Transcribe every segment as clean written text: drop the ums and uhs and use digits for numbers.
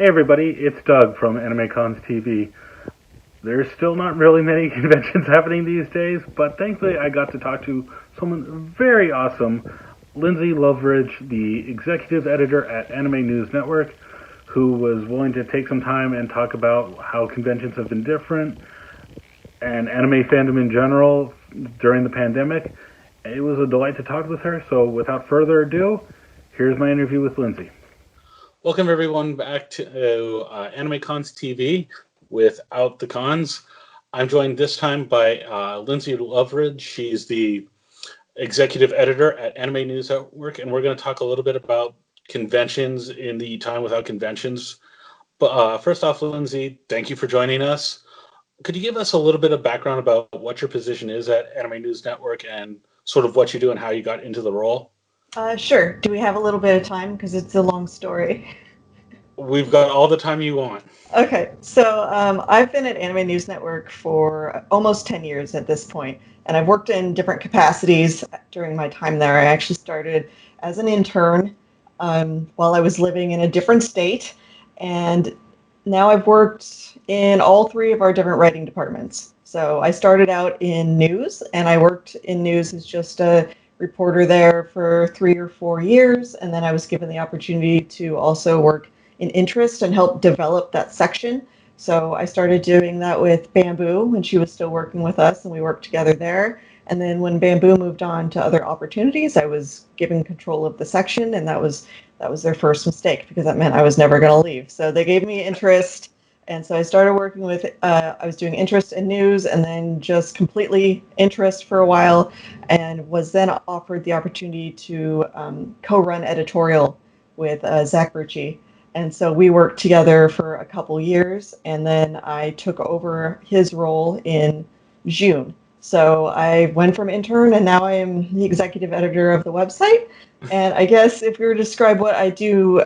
Hey everybody, it's Doug from AnimeCons TV. There's still not really many conventions happening these days, but thankfully I got to talk to someone very awesome, Lynzee Loveridge, the executive editor at Anime News Network, who was willing to take some time and talk about how conventions have been different and anime fandom in general during the pandemic. It was a delight to talk with her, so without further ado, here's my interview with Lynzee. Welcome everyone back to AnimeCons TV without the cons. I'm joined this time by Lynzee Loveridge. She's the executive editor at Anime News Network, and we're going to talk a little bit about conventions in the time without conventions. But first off, Lynzee, thank you for joining us. Could you give us a little bit of background about what your position is at Anime News Network and sort of what you do and how you got into the role? Sure. Do we have a little bit of time? Because it's a long story. We've got all the time you want. Okay. So I've been at Anime News Network for almost 10 years at this point, and I've worked in different capacities during my time there. I actually started as an intern while I was living in a different state, and now I've worked in all three of our different writing departments. So I started out in news, and I worked in news as just a reporter there for 3 or 4 years, and then I was given the opportunity to also work in interest and help develop that section. So I started doing that with Bamboo when she was still working with us, and we worked together there. And then when Bamboo moved on to other opportunities, I was given control of the section, and that was their first mistake because that meant I was never going to leave. So they gave me interest. And so I started working with, I was doing interest and news and then just completely interest for a while, and was then offered the opportunity to co-run editorial with Zach Berchi. And so we worked together for a couple years, and then I took over his role in June. So I went from intern, and now I am the executive editor of the website. And I guess if we were to describe what I do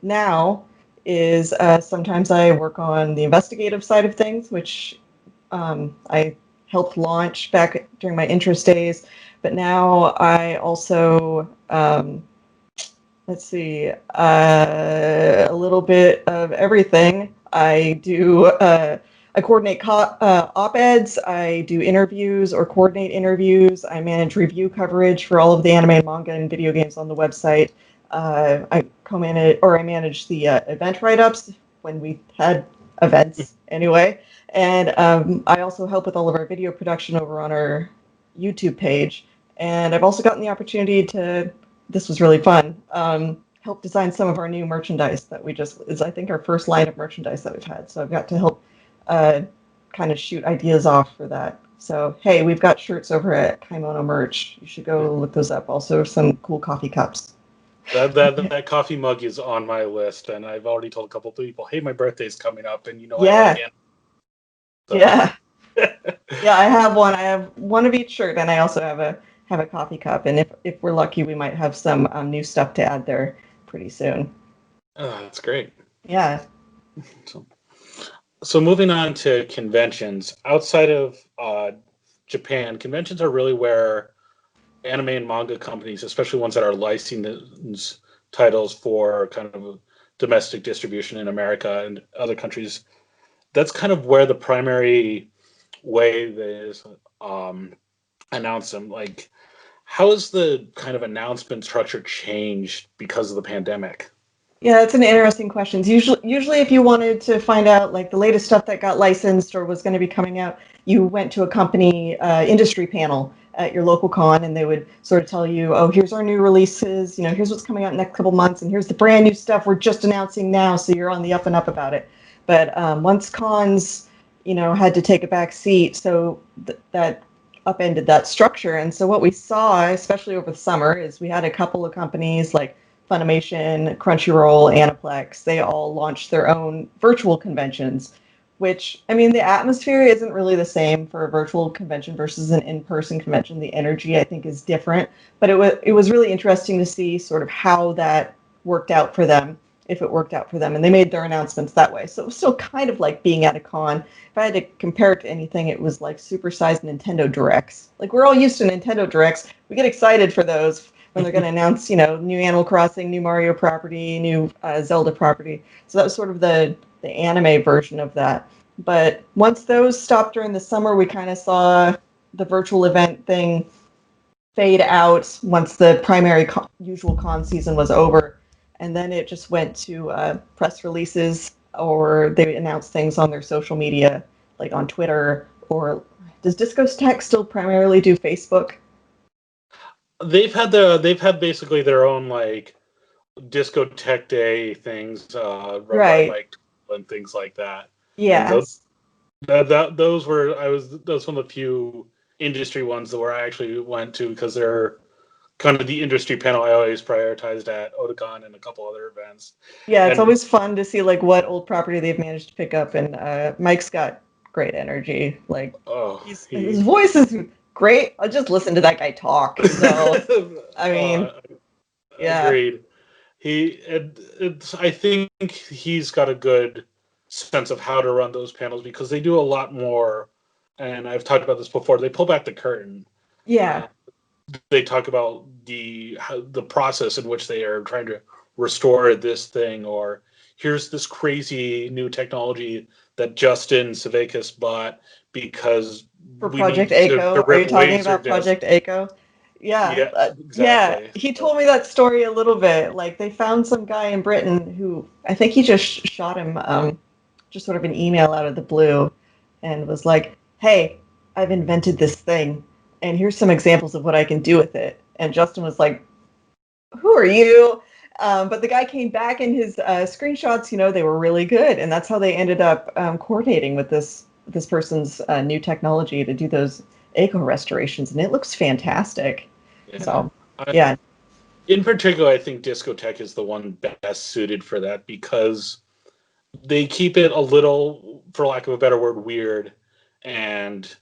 now, is sometimes I work on the investigative side of things, which I helped launch back during my interest days. But now I also, let's see, a little bit of everything. I do, I coordinate op-eds, I do interviews or coordinate interviews, I manage review coverage for all of the anime, manga, and video games on the website. I co-manage, or I manage the event write-ups when we had events anyway. And I also help with all of our video production over on our YouTube page. And I've also gotten the opportunity to, this was really fun, help design some of our new merchandise that is I think our first line of merchandise that we've had. So I've got to help kind of shoot ideas off for that. So, hey, we've got shirts over at Kimono Merch. You should go look those up. Also, some cool coffee cups. That coffee mug is on my list, and I've already told a couple of people, hey, my birthday's coming up, and yeah. I can't. So. Yeah. Yeah, I have one. I have one of each shirt, and I also have a coffee cup. And if we're lucky, we might have some new stuff to add there pretty soon. Oh, that's great. Yeah. So moving on to conventions. Outside of Japan, conventions are really where anime and manga companies, especially ones that are licensed titles for kind of domestic distribution in America and other countries, that's kind of where the primary way they announce them. Like, how has the kind of announcement structure changed because of the pandemic? Yeah, that's an interesting question. Usually, if you wanted to find out like the latest stuff that got licensed or was going to be coming out, you went to a company industry panel at your local con, and they would sort of tell you, oh, here's our new releases, here's what's coming out in the next couple months, and here's the brand new stuff we're just announcing now, so you're on the up and up about it. But once cons, had to take a back seat, so that upended that structure. And so what we saw, especially over the summer, is we had a couple of companies like Funimation, Crunchyroll, Aniplex, they all launched their own virtual conventions, which, I mean, the atmosphere isn't really the same for a virtual convention versus an in-person convention. The energy, I think, is different. But it was really interesting to see sort of how that worked out for them, if it worked out for them. And they made their announcements that way. So it was still kind of like being at a con. If I had to compare it to anything, it was like supersized Nintendo Directs. Like, we're all used to Nintendo Directs. We get excited for those when they're going to announce, new Animal Crossing, new Mario property, new Zelda property. So that was sort of the anime version of that. But once those stopped during the summer, we kind of saw the virtual event thing fade out once the primary usual con season was over. And then it just went to press releases, or they announced things on their social media, like on Twitter. Or does Discotheque still primarily do Facebook? They've had basically their own like Discotheque Day things run by like and things like that. Yes. And those were one of the few industry ones that where I actually went to, because they're kind of the industry panel I always prioritized at Otakon and a couple other events. Yeah, it's always fun to see like what old property they've managed to pick up, and Mike's got great energy. Like, his voice is great. I'll just listen to that guy talk. So, I mean, yeah. Agreed. I think he's got a good sense of how to run those panels, because they do a lot more. And I've talked about this before. They pull back the curtain. Yeah. They talk about the process in which they are trying to restore this thing, or here's this crazy new technology that Justin Savakis bought because for Project Echo. Are you talking about Project Echo? Yeah, exactly. Yeah, he told me that story a little bit. Like, they found some guy in Britain who, I think he just shot him just sort of an email out of the blue, and was like, hey, I've invented this thing, and here's some examples of what I can do with it. And Justin was like, who are you? But the guy came back, and his screenshots, they were really good. And that's how they ended up coordinating with this person's new technology to do those eco restorations. And it looks fantastic. Yeah. So, yeah. In particular, I think Discotheque is the one best suited for that, because they keep it a little, for lack of a better word, weird, and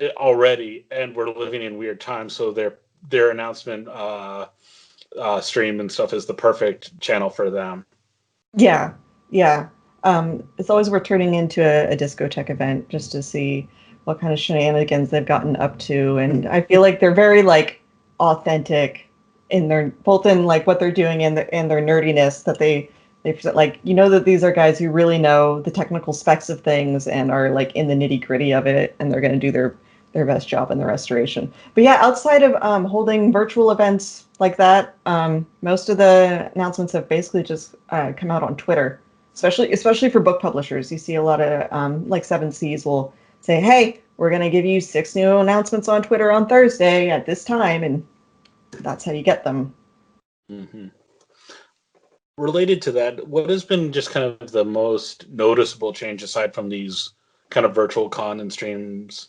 we're living in weird times, so their announcement stream and stuff is the perfect channel for them. Yeah. It's always worth turning into a Discotheque event just to see what kind of shenanigans they've gotten up to, and I feel like they're very like authentic in their both in like what they're doing and their nerdiness, that they like, that these are guys who really know the technical specs of things and are like in the nitty gritty of it, and they're going to do their best job in the restoration. But yeah, outside of holding virtual events like that, most of the announcements have basically just come out on Twitter, especially for book publishers. You see a lot of like 7Cs will say, hey, we're going to give you 6 new announcements on Twitter on Thursday at this time, and that's how you get them. Mm-hmm. Related to that, what has been just kind of the most noticeable change, aside from these kind of virtual con and streams?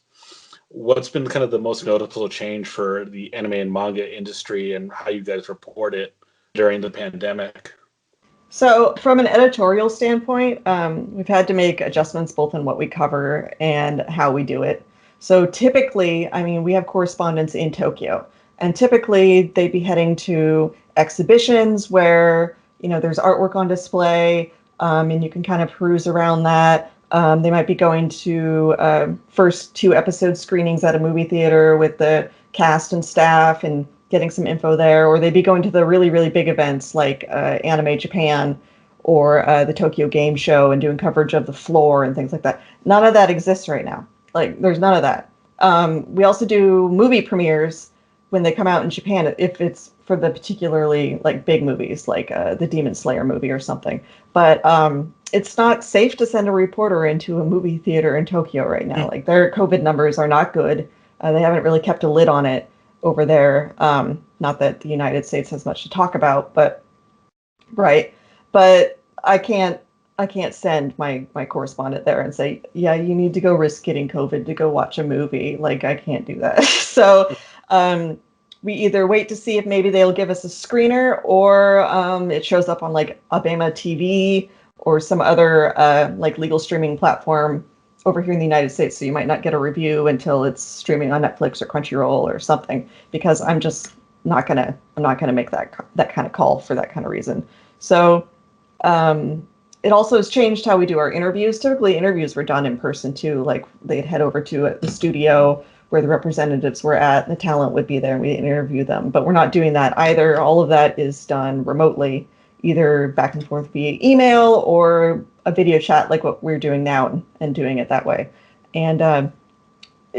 What's been kind of the most noticeable change for the anime and manga industry, and how you guys report it during the pandemic? So from an editorial standpoint, we've had to make adjustments both in what we cover and how we do it. So typically, we have correspondents in Tokyo, and typically they'd be heading to exhibitions where, there's artwork on display, and you can kind of peruse around that. They might be going to first 2 episode screenings at a movie theater with the cast and staff and getting some info there, or they'd be going to the really, really big events like Anime Japan or the Tokyo Game Show and doing coverage of the floor and things like that. None of that exists right now. Like, there's none of that. We also do movie premieres when they come out in Japan, if it's for the particularly like big movies, like the Demon Slayer movie or something. But it's not safe to send a reporter into a movie theater in Tokyo right now. Like, their COVID numbers are not good. They haven't really kept a lid on it over there. Not that the United States has much to talk about, but right. But I can't send my correspondent there and say, yeah, you need to go risk getting COVID to go watch a movie. Like, I can't do that. So we either wait to see if maybe they'll give us a screener, or it shows up on like Abema TV or some other like legal streaming platform over here in the United States. So you might not get a review until it's streaming on Netflix or Crunchyroll or something, because I'm just not gonna make that kind of call for that kind of reason. So it also has changed how we do our interviews. Typically, interviews were done in person too. Like, they'd head over to the studio where the representatives were at, and the talent would be there, and we'd interview them. But we're not doing that either. All of that is done remotely, either back and forth via email or a video chat like what we're doing now, and doing it that way. And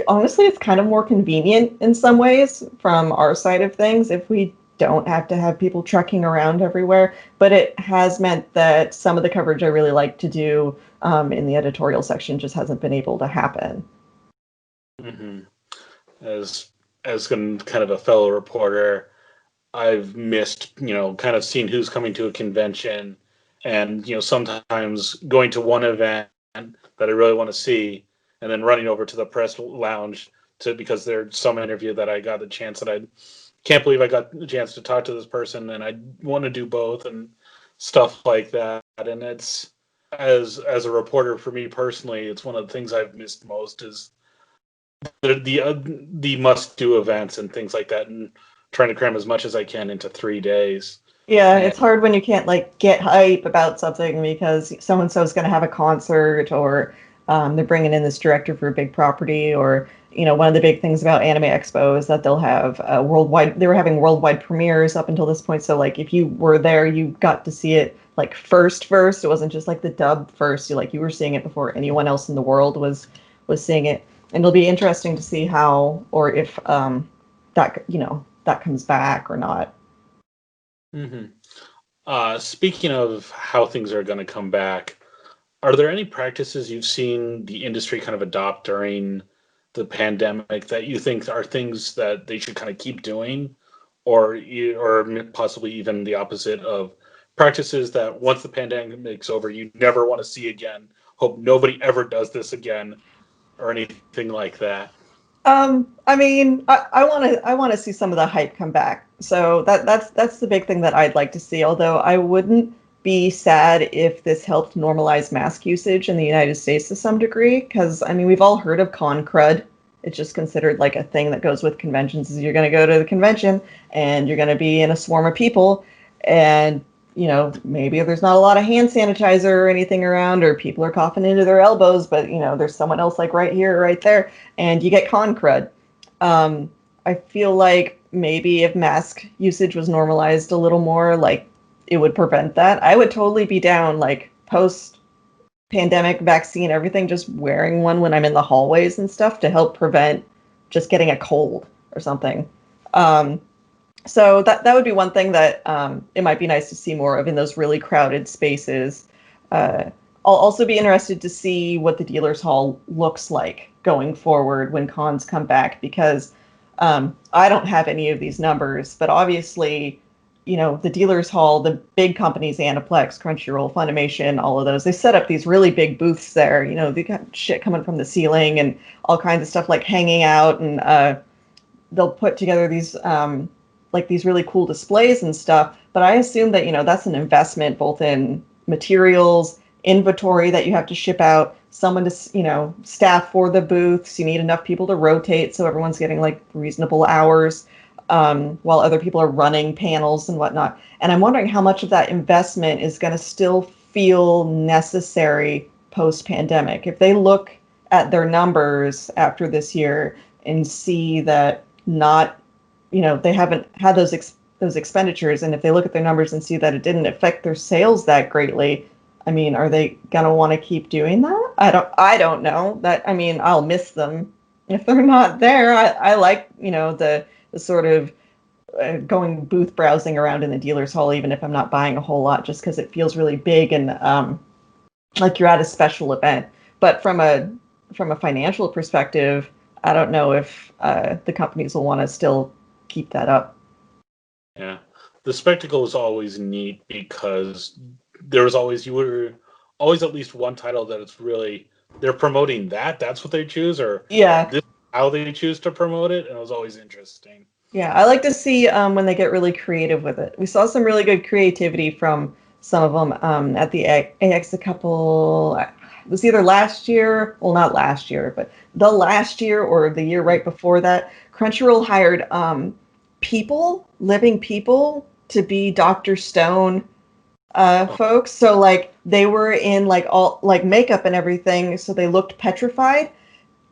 honestly, it's kind of more convenient in some ways from our side of things if we don't have to have people trekking around everywhere. But it has meant that some of the coverage I really like to do in the editorial section just hasn't been able to happen. Mm-hmm. As kind of a fellow reporter, I've missed, kind of seeing who's coming to a convention, and sometimes going to one event that I really want to see, and then running over to the press lounge because there's some interview that I got the chance that I can't believe I got the chance to talk to this person, and I want to do both and stuff like that. And it's as a reporter, for me personally, it's one of the things I've missed most is the must do events and things like that, and trying to cram as much as I can into 3 days. Yeah, it's hard when you can't like get hype about something because so and so is going to have a concert, or they're bringing in this director for a big property, or one of the big things about Anime Expo is that they'll have worldwide. They were having worldwide premieres up until this point, so like if you were there, you got to see it like first. It wasn't just like the dub first. You were seeing it before anyone else in the world was seeing it, and it'll be interesting to see how or if that comes back or not. Mm-hmm. Speaking of how things are going to come back, are there any practices you've seen the industry kind of adopt during the pandemic that you think are things that they should kind of keep doing, or possibly even the opposite of practices that once the pandemic's over, you never want to see again? Hope nobody ever does this again, or anything like that. I mean, I want to see some of the hype come back. So that's the big thing that I'd like to see. Although I wouldn't be sad if this helped normalize mask usage in the United States to some degree, because I mean we've all heard of con crud. It's just considered like a thing that goes with conventions. Is you're going to go to the convention and you're going to be in a swarm of people, and maybe there's not a lot of hand sanitizer or anything around, or people are coughing into their elbows, but there's someone else like right here or right there, and you get con crud. I feel like maybe if mask usage was normalized a little more, like it would prevent that. I would totally be down, like post pandemic vaccine, everything, just wearing one when I'm in the hallways and stuff to help prevent just getting a cold or something. So that would be one thing that it might be nice to see more of in those really crowded spaces. I'll also be interested to see what the dealer's hall looks like going forward when cons come back, because I don't have any of these numbers, but obviously, the dealer's hall, the big companies, Aniplex, Crunchyroll, Funimation, all of those, they set up these really big booths there. They got shit coming from the ceiling and all kinds of stuff like hanging out, and they'll put together these like these really cool displays and stuff. But I assume that, that's an investment both in materials, inventory that you have to ship out, someone to, staff for the booths. You need enough people to rotate so everyone's getting like reasonable hours while other people are running panels and whatnot. And I'm wondering how much of that investment is going to still feel necessary post-pandemic. If they look at their numbers after this year and see that not, they haven't had those expenditures, and if they look at their numbers and see that it didn't affect their sales that greatly, I mean, are they gonna want to keep doing that? I don't know. That, I mean, I'll miss them if they're not there. I like, the sort of going booth browsing around in the dealer's hall, even if I'm not buying a whole lot, just because it feels really big and like you're at a special event. But from a financial perspective, I don't know if the companies will want to still keep that up. Yeah, the spectacle is always neat because you were always at least one title that it's really they're promoting that's what they choose, or Yeah, this is how they choose to promote it, and it was always interesting. yeah, I like to see when they get really creative with it. We saw some really good creativity from some of them at the AX a couple. It was either last year, well, not last year, but the last year or the year right before that. Crunchyroll hired living people, to be Dr. Stone folks. So like they were in like all like makeup and everything, so they looked petrified.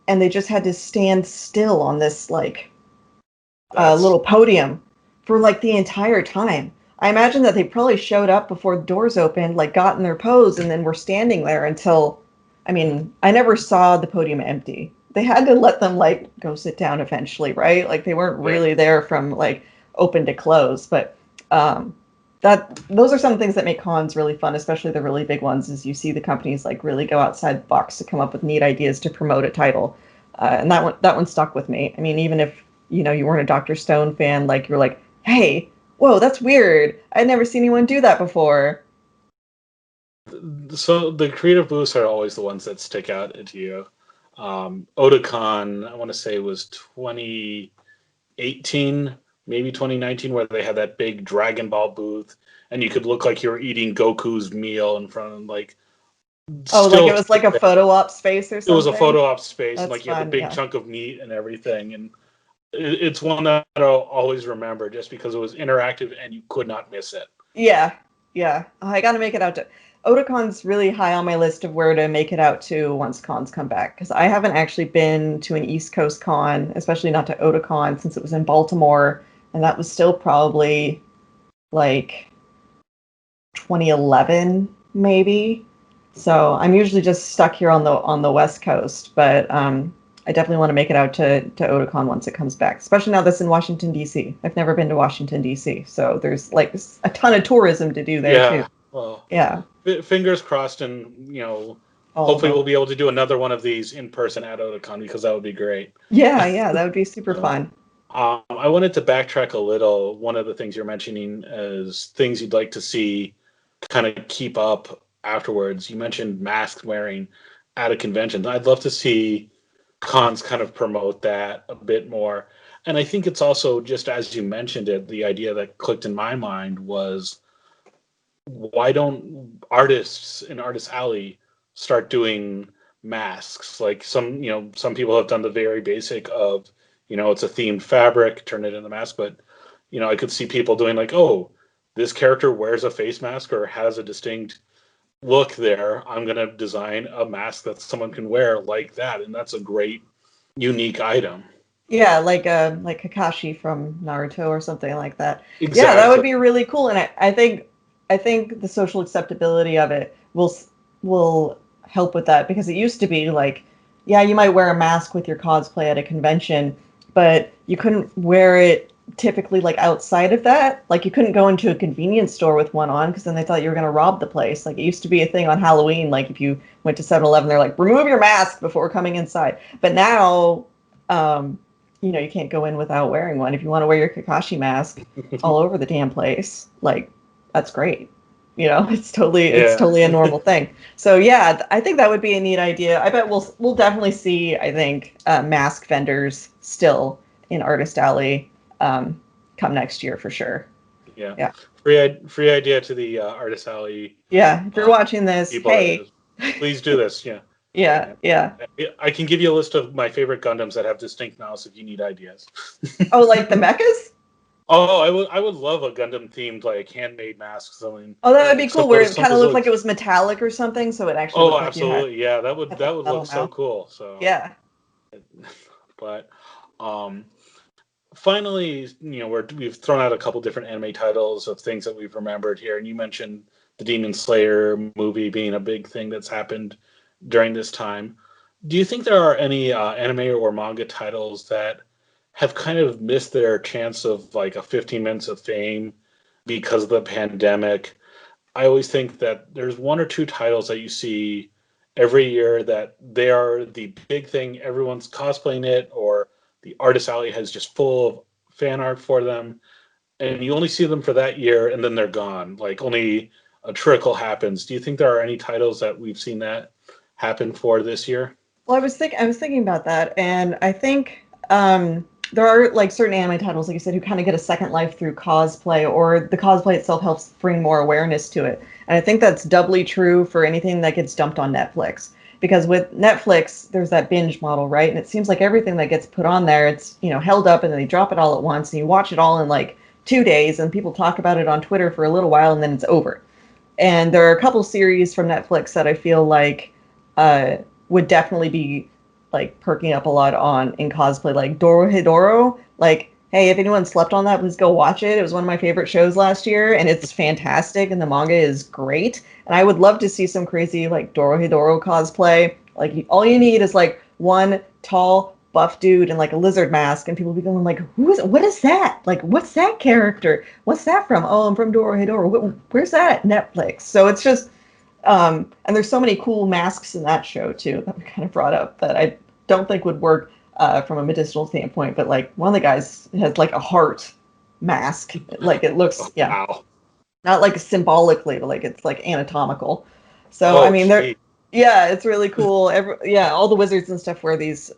and they just had to stand still on this like little podium for like the entire time. I imagine that they probably showed up before the doors opened, like got in their pose, and then were standing there until, I mean, I never saw the podium empty. They had to let them like go sit down eventually, right? Like they weren't really there from like open to close. But that those are some things that make cons really fun, especially the really big ones, is you see the companies like really go outside the box to come up with neat ideas to promote a title. And that one stuck with me. I mean, even if you weren't a Dr. Stone fan, like you're like, hey, whoa, that's weird. I'd never seen anyone do that before. So the creative booths are always the ones that stick out to you. Otakon, I want to say, was 2018, maybe 2019, where they had that big Dragon Ball booth, and you could look like you were eating Goku's meal in front of like. Oh, like it was like a photo op space or something? It was a photo op space, That's and like you had a fun, big yeah. chunk of meat and everything, and it's one that I'll always remember just because it was interactive and you could not miss it. Yeah. Oh, I got to make it out to. Otacon's really high on my list of where to make it out to once cons come back, because I haven't actually been to an East Coast con, especially not to Otakon, since it was in Baltimore, and that was still probably like 2011 maybe. So I'm usually just stuck here on the West Coast, but I definitely want to make it out to Otakon once it comes back, especially now that's in Washington, D.C. I've never been to Washington, D.C., so there's like a ton of tourism to do there too. Well, yeah. Fingers crossed, and hopefully we'll be able to do another one of these in person at Otakon, because that would be great. Yeah, that would be super fun. I wanted to backtrack a little. One of the things you're mentioning is things you'd like to see kind of keep up afterwards. You mentioned mask wearing at a convention. I'd love to see cons kind of promote that a bit more. And I think it's also, just as you mentioned it, the idea that clicked in my mind was, why don't artists in Artist Alley start doing masks? Like some people have done the very basic of, it's a themed fabric, turn it into a mask. But, I could see people doing like, oh, this character wears a face mask or has a distinct look there. I'm going to design a mask that someone can wear like that. And that's a great, unique item. Yeah, like Kakashi from Naruto or something like that. Exactly. Yeah, that would be really cool. And I think the social acceptability of it will help with that, because it used to be like, yeah, you might wear a mask with your cosplay at a convention, but you couldn't wear it typically like outside of that. Like you couldn't go into a convenience store with one on, because then they thought you were going to rob the place. Like it used to be a thing on Halloween. Like if you went to 7-Eleven, they're like, remove your mask before coming inside. But now, you can't go in without wearing one. If you want to wear your Kakashi mask all over the damn place, like that's great. It's totally a normal thing. So yeah, I think that would be a neat idea. I bet we'll definitely see, I think, mask vendors still in Artist Alley come next year for sure. Yeah. Free idea to the Artist Alley. Yeah, if you're watching this, hey, please do this. Yeah. Yeah. I can give you a list of my favorite Gundams that have distinct mouths if you need ideas. Oh, like the mechas? Oh, I would love a Gundam themed like handmade mask. Something. Oh, that would be cool. Where it kind of looked like it was metallic or something, so it actually. Oh, absolutely, yeah. That would look so cool. So yeah. But, finally, we've thrown out a couple different anime titles of things that we've remembered here, and you mentioned the Demon Slayer movie being a big thing that's happened during this time. Do you think there are any anime or manga titles that have kind of missed their chance of like a 15 minutes of fame because of the pandemic? I always think that there's one or two titles that you see every year that they are the big thing. Everyone's cosplaying it, or the Artist Alley has just full of fan art for them, and you only see them for that year and then they're gone. Like only a trickle happens. Do you think there are any titles that we've seen that happen for this year? Well, I was thinking about that, and I think there are like certain anime titles, like you said, who kind of get a second life through cosplay, or the cosplay itself helps bring more awareness to it. And I think that's doubly true for anything that gets dumped on Netflix. Because with Netflix, there's that binge model, right? And it seems like everything that gets put on there, it's held up, and then they drop it all at once, and you watch it all in like 2 days, and people talk about it on Twitter for a little while, and then it's over. And there are a couple series from Netflix that I feel like would definitely be like perking up a lot on in cosplay, like Dorohedoro. Like, hey, if anyone slept on that, please go watch it. It was one of my favorite shows last year, and it's fantastic, and the manga is great. And I would love to see some crazy like Dorohedoro cosplay. Like, all you need is like one tall buff dude in like a lizard mask, and people be going like, what is that? Like, what's that character? What's that from? Oh, I'm from Dorohedoro. Where's that? Netflix. So it's just and there's so many cool masks in that show too that we kind of brought up that I don't think would work from a medicinal standpoint. But like one of the guys has like a heart mask. Like it looks, Wow. not like symbolically, but like it's like anatomical. So Oh, I mean, gee. it's really cool. All the wizards and stuff wear these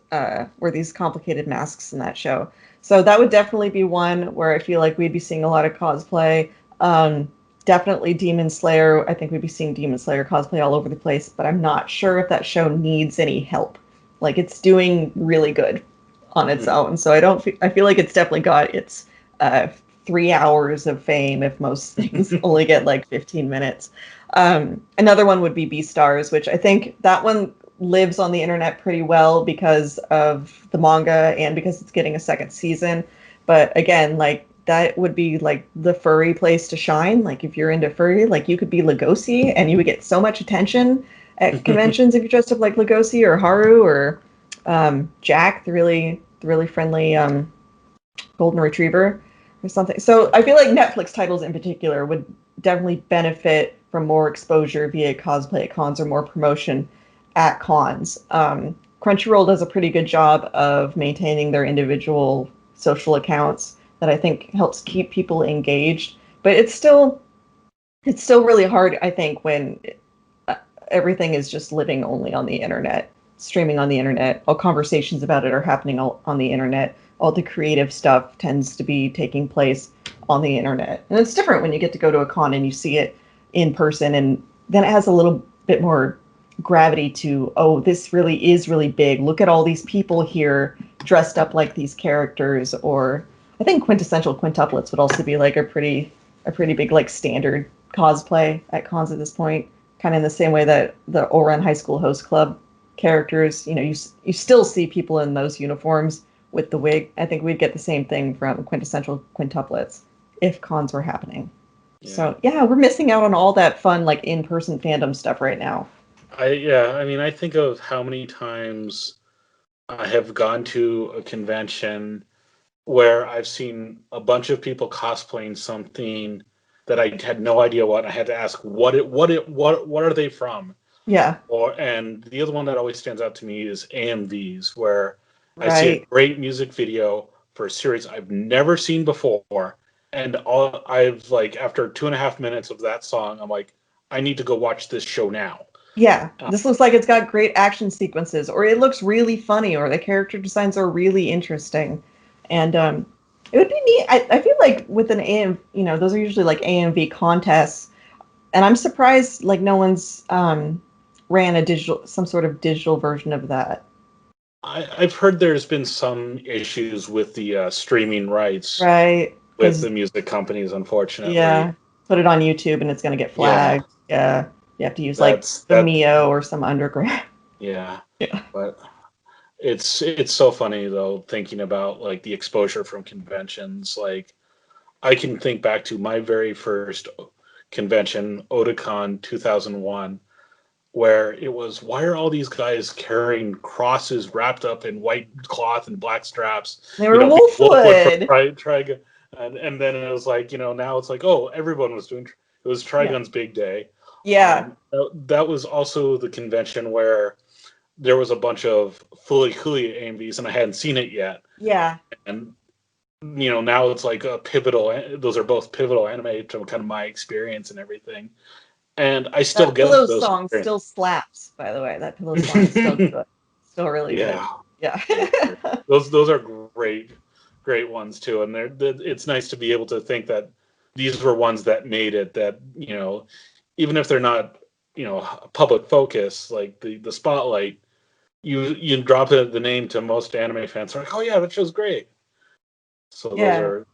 complicated masks in that show. So that would definitely be one where I feel like we'd be seeing a lot of cosplay. Definitely Demon Slayer. I think we'd be seeing Demon Slayer cosplay all over the place, but I'm not sure if that show needs any help. Like it's doing really good on its own. So I feel like it's definitely got its 3 hours of fame if most things only get like 15 minutes. Another one would be Beastars, which I think that one lives on the internet pretty well because of the manga and because it's getting a second season. But again, like that would be like the furry place to shine. Like if you're into furry, like you could be Legosi and you would get so much attention at conventions if you dressed up like Legosi or Haru or Jack, the really friendly golden retriever or something. So I feel like Netflix titles in particular would definitely benefit from more exposure via cosplay at cons or more promotion at cons. Crunchyroll does a pretty good job of maintaining their individual social accounts that I think helps keep people engaged. But it's still really hard, I think, when everything is just living only on the internet, streaming on the internet. All conversations about it are happening on the internet. All the creative stuff tends to be taking place on the internet. And it's different when you get to go to a con and you see it in person, and then it has a little bit more gravity to, oh, this really is really big. Look at all these people here dressed up like these characters. Or I think quintessential quintuplets would also be like a pretty big like standard cosplay at cons at this point. Kind of in the same way that the Ouran High School Host Club characters, you still see people in those uniforms with the wig. I think we'd get the same thing from quintessential quintuplets if cons were happening. Yeah. So yeah, we're missing out on all that fun like in-person fandom stuff right now. I think of how many times I have gone to a convention where I've seen a bunch of people cosplaying something that I had no idea what. I had to ask what are they from? Yeah. And the other one that always stands out to me is AMVs, where Right. I see a great music video for a series I've never seen before, and I've like after 2.5 minutes of that song, I'm like, I need to go watch this show now. Yeah, this looks like it's got great action sequences, or it looks really funny, or the character designs are really interesting, and it would be neat. I feel like with an AM, those are usually like AMV contests, and I'm surprised like no one's ran some sort of digital version of that. I've heard there's been some issues with the streaming rights, right? With the music companies, unfortunately. Yeah, put it on YouTube and it's going to get flagged. Yeah. You have to use like Vimeo or some underground. Yeah. But it's so funny though, thinking about like the exposure from conventions. Like I can think back to my very first convention, Otakon 2001, where it was, why are all these guys carrying crosses wrapped up in white cloth and black straps? They were Wolfwood. And then it was like, now it's like, oh, everyone was doing. It was Trigun's big day. Yeah. That was also the convention where there was a bunch of Fully Cooley AMVs, and I hadn't seen it yet. Yeah. And now it's like a pivotal. Those are both pivotal anime from kind of my experience and everything. And I still get those song still slaps. By the way, that Pillow song is still good. Still really good. Yeah. Those are great ones too. And it's nice to be able to think that these were ones that made it. That even if they're not public focus, like the spotlight, you drop the name to most anime fans. They're like, oh yeah, that show's great. So those are.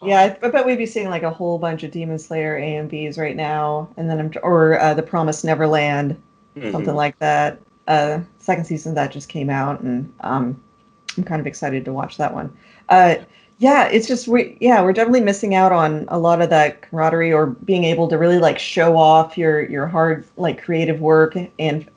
Yeah, I bet we'd be seeing like a whole bunch of Demon Slayer AMVs right now, and then or The Promised Neverland, something like that. Second season that just came out, and I'm kind of excited to watch that one. Yeah, it's just we're definitely missing out on a lot of that camaraderie or being able to really like show off your hard like creative work and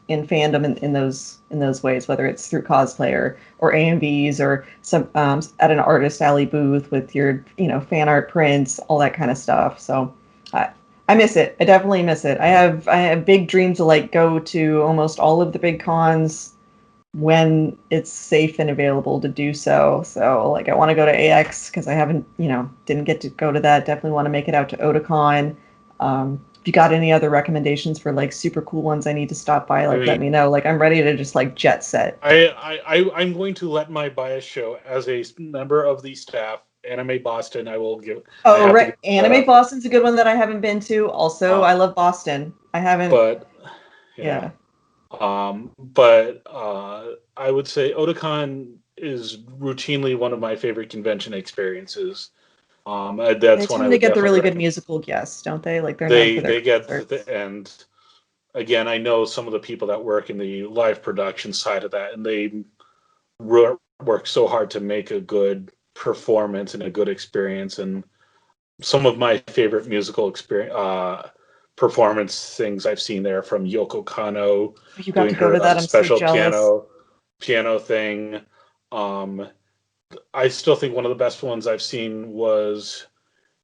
in fandom in those ways, whether it's through cosplay or AMVs or some at an artist alley booth with your fan art prints, all that kind of stuff. So I miss it. I definitely miss it. I have big dreams to like go to almost all of the big cons when it's safe and available to do so. So like I want to go to AX because I haven't, didn't get to go to that. Definitely want to make it out to Otakon. If you got any other recommendations for like super cool ones I need to stop by, like let me know. Like I'm ready to just like jet set. I'm going to let my bias show as a member of the staff. Anime Boston, I will give. Oh, right. Anime Boston's a good one that I haven't been to. Also, I love Boston. I haven't. But yeah. But I would say Otakon is routinely one of my favorite convention experiences. That's they one tend to get the really good musical guests, don't they? Like they get and again, I know some of the people that work in the live production side of that, and they work so hard to make a good performance and a good experience. And some of my favorite musical experience performance things I've seen there, from Yoko Kanno you got to go to that. I'm special so jealous. piano thing. I still think one of the best ones I've seen was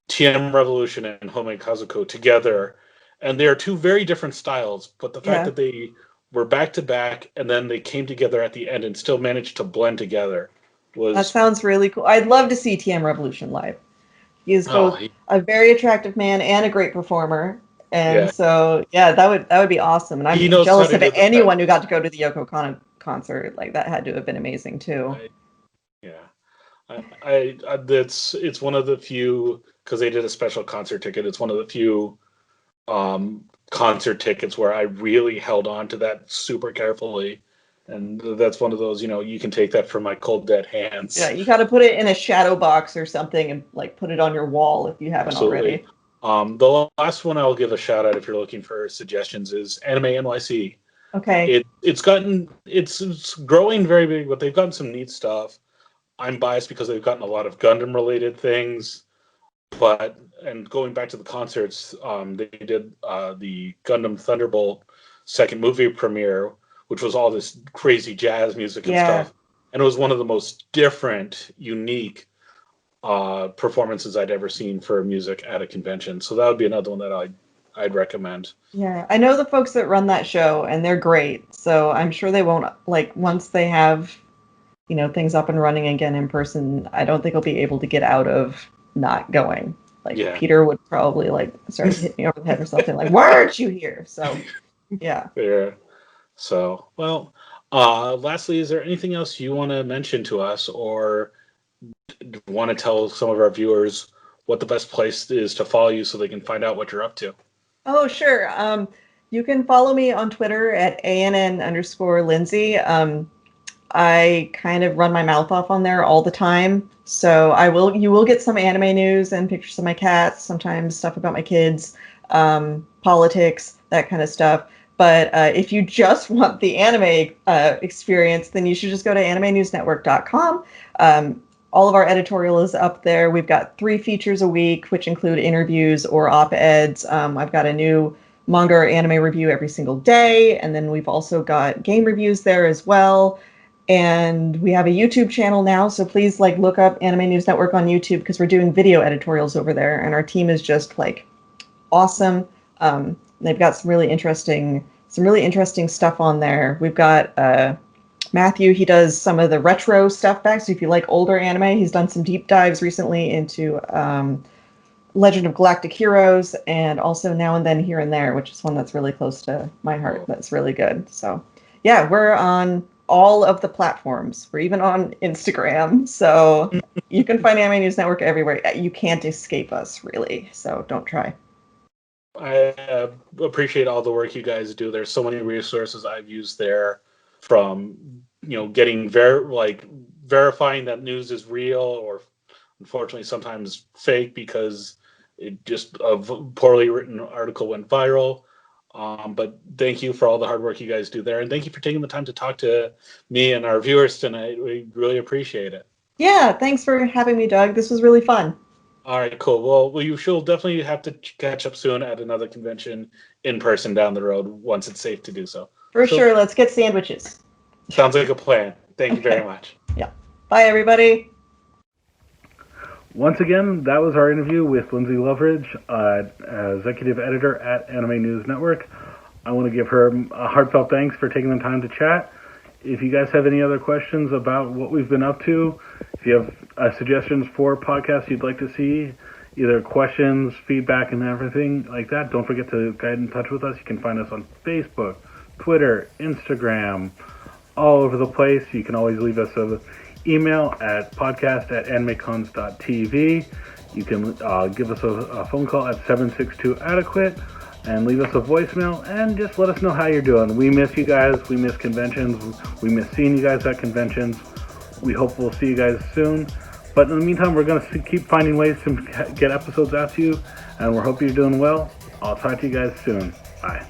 TM Revolution and Home Kazuko together, and they are two very different styles. But the fact that they were back to back and then they came together at the end and still managed to blend together that sounds really cool. I'd love to see TM Revolution live. He is both a very attractive man and a great performer. And so, that would be awesome. And I'm jealous of anyone who got to go to the Yoko Kanno concert. Like that had to have been amazing too. It's one of the few, because they did a special concert ticket. It's one of the few concert tickets where I really held on to that super carefully. And that's one of those, you can take that from my cold dead hands. Yeah, you got to put it in a shadow box or something and like put it on your wall if you haven't already. The last one I'll give a shout out if you're looking for suggestions is Anime NYC. Okay. It's growing very big, but they've gotten some neat stuff. I'm biased because they've gotten a lot of Gundam related things, and going back to the concerts, they did the Gundam Thunderbolt second movie premiere, which was all this crazy jazz music and stuff. And it was one of the most different, unique performances I'd ever seen for music at a convention. So that would be another one that I'd recommend. Yeah, I know the folks that run that show, and they're great. So I'm sure they won't, like, once they have, things up and running again in person, I don't think I'll be able to get out of not going. Like, Peter would probably, like, start hitting me over the head or something, like, why aren't you here? So, yeah. Yeah. So, well, lastly, is there anything else you want to mention to us, or want to tell some of our viewers what the best place is to follow you so they can find out what you're up to? Oh, sure. You can follow me on Twitter at ANN_Lynzee. I kind of run my mouth off on there all the time. So you will get some anime news and pictures of my cats, sometimes stuff about my kids, politics, that kind of stuff. But if you just want the anime experience, then you should just go to animenewsnetwork.com. All of our editorial is up there. We've got 3 features a week, which include interviews or op-eds. I've got a new manga or anime review every single day. And then we've also got game reviews there as well. And we have a YouTube channel now. So please look up Anime News Network on YouTube, because we're doing video editorials over there. And our team is just awesome. They've got some really interesting stuff on there. We've got Matthew. He does some of the retro stuff back. So if you like older anime, he's done some deep dives recently into Legend of Galactic Heroes, and also Now and Then Here and There, which is one that's really close to my heart. That's really good. So yeah, we're on all of the platforms. We're even on Instagram. So you can find Anime News Network everywhere. You can't escape us, really. So don't try. I appreciate all the work you guys do. There's so many resources I've used there, from getting verifying that news is real, or unfortunately sometimes fake because a poorly written article went viral. But thank you for all the hard work you guys do there, and thank you for taking the time to talk to me and our viewers tonight. We really appreciate it. Yeah, thanks for having me, Doug. This was really fun. All right, cool. Well, you should definitely have to catch up soon at another convention in person down the road once it's safe to do so. For sure. Let's get sandwiches. Sounds like a plan. Thank you very much. Yeah. Bye, everybody. Once again, that was our interview with Lynzee Loveridge, executive editor at Anime News Network. I want to give her a heartfelt thanks for taking the time to chat. If you guys have any other questions about what we've been up to, if you have suggestions for podcasts you'd like to see, either questions, feedback, and everything like that, don't forget to get in touch with us. You can find us on Facebook, Twitter, Instagram, all over the place. You can always leave us an email at podcast@animecons.tv. You can give us a phone call at 762-ADEQUATE and leave us a voicemail and just let us know how you're doing. We miss you guys. We miss conventions. We miss seeing you guys at conventions. We hope we'll see you guys soon. But in the meantime, we're going to keep finding ways to get episodes out to you, and we hope you're doing well. I'll talk to you guys soon. Bye.